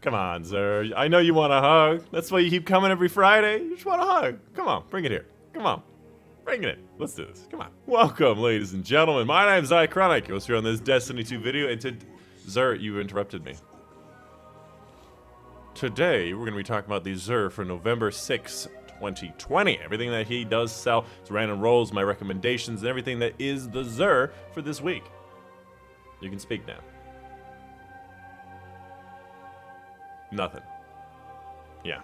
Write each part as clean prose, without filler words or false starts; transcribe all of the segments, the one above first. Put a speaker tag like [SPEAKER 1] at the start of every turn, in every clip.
[SPEAKER 1] Come on, sir. I know you want a hug. That's why you keep coming every Friday. You just want a hug. Come on, bring it here. Come on. Bring it in. Let's do this. Come on. Welcome, ladies and gentlemen. My name's Dychronic. You'll see on this Destiny 2 video, and Zer, you interrupted me. Today, we're going to be talking about the Zer for November 6, 2020. Everything that he does sell, his random rolls, my recommendations, and everything that is the Zer for this week. You can speak now. Nothing. Yeah.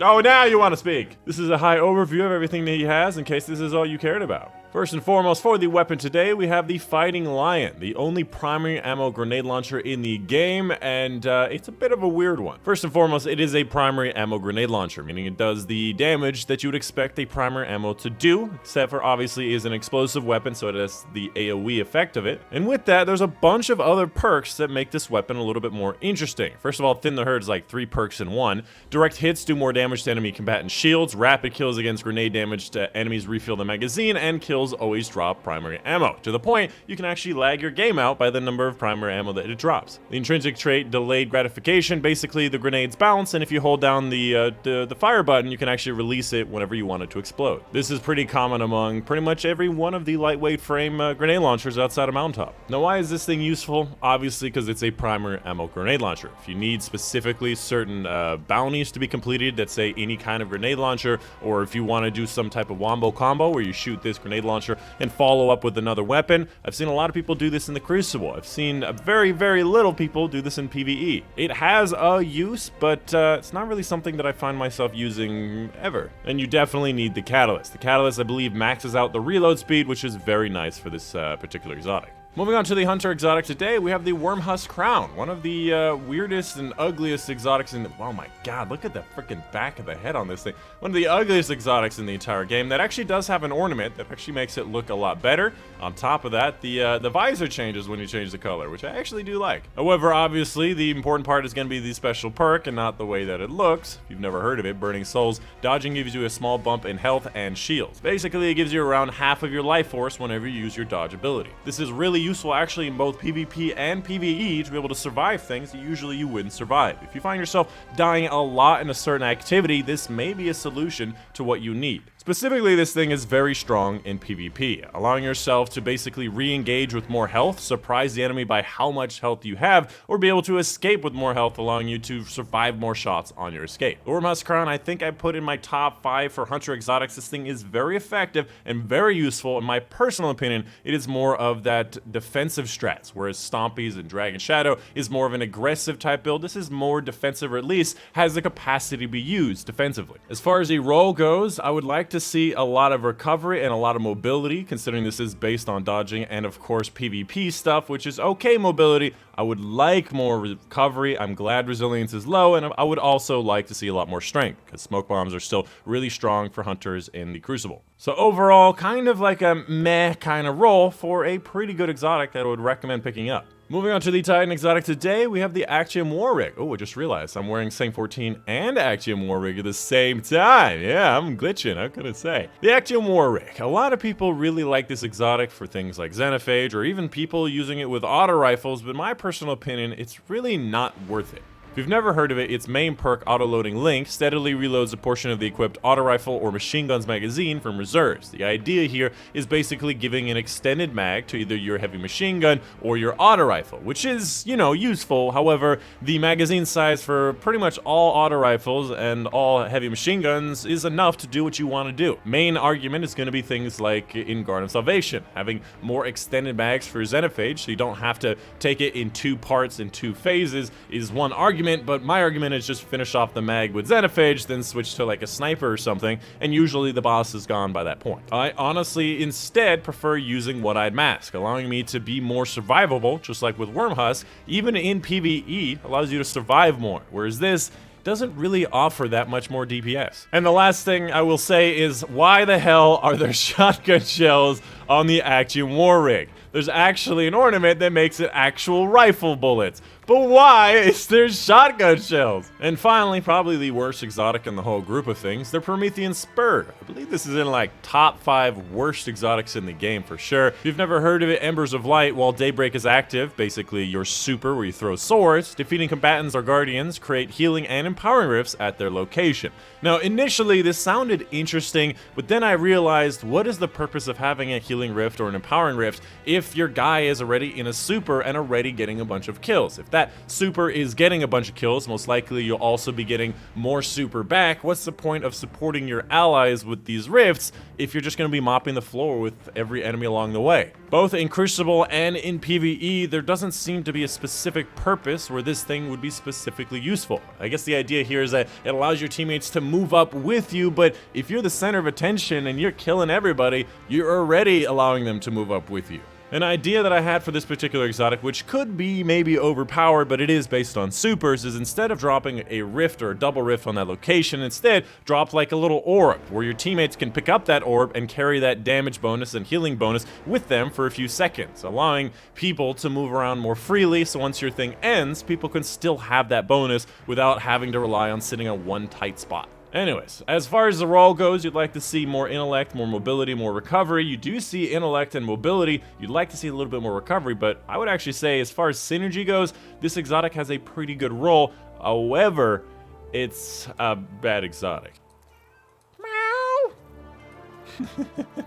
[SPEAKER 1] Oh, now you want to speak! This is a high overview of everything that he has, in case this is all you cared about. First and foremost, for the weapon today, we have the Fighting Lion, the only primary ammo grenade launcher in the game, and it's a bit of a weird one. First and foremost, it is a primary ammo grenade launcher, meaning it does the damage that you would expect a primary ammo to do, except for obviously is an explosive weapon, so it has the AoE effect of it. And with that, there's a bunch of other perks that make this weapon a little bit more interesting. First of all, Thin the Herd is like 3 perks in one. Direct hits do more damage to enemy combatant shields, rapid kills against grenade damage to enemies refill the magazine, and kills always drop primary ammo, to the point you can actually lag your game out by the number of primary ammo that it drops. The intrinsic trait, Delayed Gratification, basically the grenades bounce, and if you hold down the fire button, you can actually release it whenever you want it to explode. This is pretty common among pretty much every one of the lightweight frame grenade launchers outside of Mountaintop. Now, why is this thing useful? Obviously because it's a primary ammo grenade launcher. If you need specifically certain bounties to be completed that say any kind of grenade launcher, or if you want to do some type of wombo combo where you shoot this grenade launcher and follow up with another weapon. I've seen a lot of people do this in the Crucible. I've seen very, very little people do this in PvE. It has a use, but it's not really something that I find myself using ever. And you definitely need the Catalyst. The Catalyst, I believe, maxes out the reload speed, which is very nice for this particular exotic. Moving on to the Hunter exotic today, we have the Wormhusk Crown, one of the weirdest and ugliest exotics in the— oh my god, look at the freaking back of the head on this thing. One of the ugliest exotics in the entire game that actually does have an ornament that actually makes it look a lot better. On top of that, the visor changes when you change the color, which I actually do like. However, obviously, the important part is going to be the special perk and not the way that it looks. If you've never heard of it, Burning Souls. Dodging gives you a small bump in health and shields. Basically, it gives you around half of your life force whenever you use your dodge ability. This is really useful actually in both PvP and PvE to be able to survive things that usually you wouldn't survive. If you find yourself dying a lot in a certain activity, this may be a solution to what you need. Specifically, this thing is very strong in PvP, allowing yourself to basically re-engage with more health, surprise the enemy by how much health you have, or be able to escape with more health, allowing you to survive more shots on your escape. The Wormhusk Crown, I think I put in my top 5 for Hunter exotics. This thing is very effective and very useful. In my personal opinion, it is more of that defensive strats, whereas Stompies and Dragon Shadow is more of an aggressive type build. This is more defensive, or at least has the capacity to be used defensively. As far as the roll goes, I would like to see a lot of recovery and a lot of mobility, considering this is based on dodging and of course PvP stuff, which is okay mobility. I would like more recovery. I'm glad resilience is low, and I would also like to see a lot more strength, because smoke bombs are still really strong for hunters in the Crucible. So overall, kind of like a meh kind of roll for a pretty good exotic that I would recommend picking up. Moving on to the Titan exotic today, we have the Actium Warwick. Oh, I just realized I'm wearing Saint 14 and Actium Warwick at the same time. Yeah, I'm glitching, how can I say? The Actium Warwick. A lot of people really like this exotic for things like Xenophage, or even people using it with auto rifles, but in my personal opinion, it's really not worth it. If you've never heard of it, its main perk, Auto-Loading Link, steadily reloads a portion of the equipped auto rifle or machine gun's magazine from reserves. The idea here is basically giving an extended mag to either your heavy machine gun or your auto rifle, which is, you know, useful. However, the magazine size for pretty much all auto rifles and all heavy machine guns is enough to do what you want to do. Main argument is going to be things like in Garden of Salvation, having more extended mags for Xenophage, so you don't have to take it in 2 parts in 2 phases, is one argument. But my argument is just finish off the mag with Xenophage, then switch to like a sniper or something, and usually the boss is gone by that point. I honestly instead prefer using One-Eyed Mask, allowing me to be more survivable, just like with Wormhusk. Even in PvE, allows you to survive more, whereas this doesn't really offer that much more DPS. And the last thing I will say is, why the hell are there shotgun shells on the Actium Warwick? There's actually an ornament that makes it actual rifle bullets. But why is there shotgun shells? And finally, probably the worst exotic in the whole group of things, the Prometheus Spur. I believe this is in like top 5 worst exotics in the game for sure. If you've never heard of it, Embers of Light, while Daybreak is active, basically your super where you throw swords, defeating combatants or guardians create healing and empowering rifts at their location. Now initially this sounded interesting, but then I realized, what is the purpose of having a healing rift or an empowering rift if your guy is already in a super and already getting a bunch of kills? If that super is getting a bunch of kills, most likely you'll also be getting more super back. What's the point of supporting your allies with these rifts if you're just going to be mopping the floor with every enemy along the way? Both in Crucible and in PvE, there doesn't seem to be a specific purpose where this thing would be specifically useful. I guess the idea here is that it allows your teammates to move up with you, but if you're the center of attention and you're killing everybody, you're already allowing them to move up with you. An idea that I had for this particular exotic, which could be maybe overpowered, but it is based on supers, is instead of dropping a rift or a double rift on that location, instead drop like a little orb, where your teammates can pick up that orb and carry that damage bonus and healing bonus with them for a few seconds, allowing people to move around more freely, so once your thing ends, people can still have that bonus without having to rely on sitting on one tight spot. Anyways, as far as the role goes, you'd like to see more intellect, more mobility, more recovery. You do see intellect and mobility. You'd like to see a little bit more recovery, but I would actually say as far as synergy goes, this exotic has a pretty good role. However, it's a bad exotic.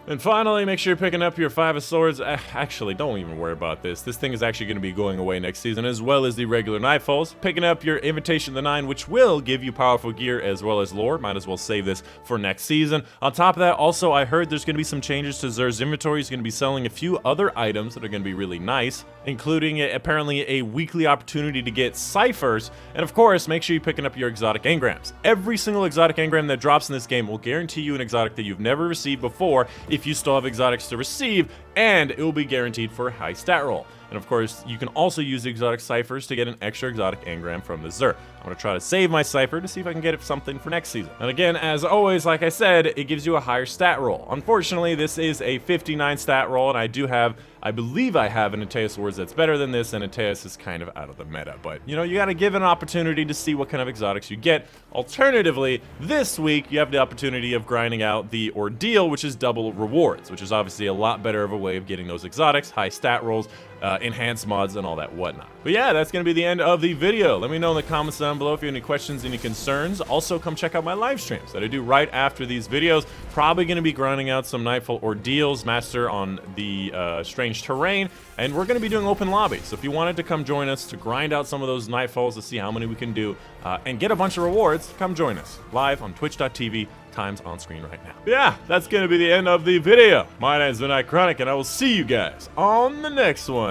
[SPEAKER 1] And finally, make sure you're picking up your 5 of Swords. Actually, don't even worry about this. This thing is actually going to be going away next season, as well as the regular Nightfalls. Picking up your Invitation of the Nine, which will give you powerful gear as well as lore. Might as well save this for next season. On top of that, also, I heard there's going to be some changes to Xur's inventory. He's going to be selling a few other items that are going to be really nice, including apparently a weekly opportunity to get ciphers. And of course, make sure you're picking up your exotic engrams. Every single exotic engram that drops in this game will guarantee you an exotic that you've never received before if you still have exotics to receive, and it will be guaranteed for a high stat roll. And of course, you can also use the exotic ciphers to get an extra exotic engram from the Xur. I'm going to try to save my cipher to see if I can get it something for next season. And again, as always, like I said, it gives you a higher stat roll. Unfortunately, this is a 59 stat roll, and I believe I have an Ateus Swords that's better than this, and Ateus is kind of out of the meta. But, you know, you got to give an opportunity to see what kind of exotics you get. Alternatively, this week, you have the opportunity of grinding out the Ordeal, which is double rewards, which is obviously a lot better of a way of getting those exotics, high stat rolls, enhanced mods, and all that whatnot. But yeah, that's going to be the end of the video. Let me know in the comments down below if you have any questions, any concerns. Also, come check out my live streams that I do right after these videos. Probably going to be grinding out some Nightfall Ordeals, Master on the Strange Terrain, and we're going to be doing open lobbies. So if you wanted to come join us to grind out some of those Nightfalls to see how many we can do and get a bunch of rewards, come join us live on twitch.tv. Times on screen right now. But yeah, that's going to be the end of the video. My name's been Dychronic, and I will see you guys on the next one.